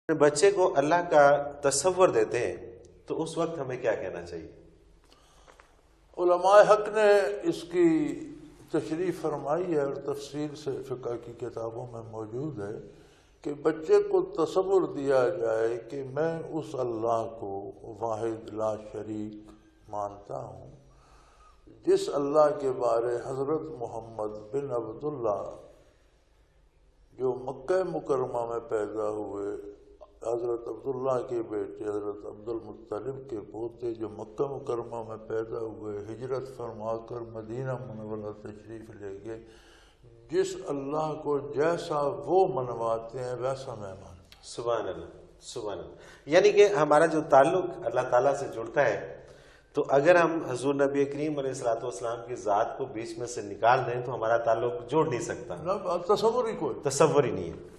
بچے کو اللہ کا تصور دیتے ہیں تو اس وقت ہمیں کیا کہنا چاہیے؟ علماء حق نے اس کی تشریح فرمائی ہے اور تفصیل سے فقہ کی کتابوں میں موجود ہے کہ بچے کو تصور دیا جائے کہ میں اس اللہ کو واحد لا شریک مانتا ہوں جس اللہ کے بارے حضرت محمد بن عبداللہ جو مکہ مکرمہ میں پیدا ہوئے، حضرت عبداللہ کے بیٹے حضرت عبد المطلب کے پوتے جو مکہ مکرمہ میں پیدا ہوئے، ہجرت فرما کر مدینہ منورہ تشریف لے گئے، جس اللہ کو جیسا وہ منواتے ہیں ویسا میں مانتا ہوں۔ سبحان اللہ، سبحان اللہ۔ یعنی کہ ہمارا جو تعلق اللہ تعالیٰ سے جڑتا ہے تو اگر ہم حضور نبی کریم علیہ الصلوۃ والسلام کی ذات کو بیچ میں سے نکال دیں تو ہمارا تعلق جوڑ نہیں سکتا، تصور ہی کوئی تصور ہی نہیں ہے۔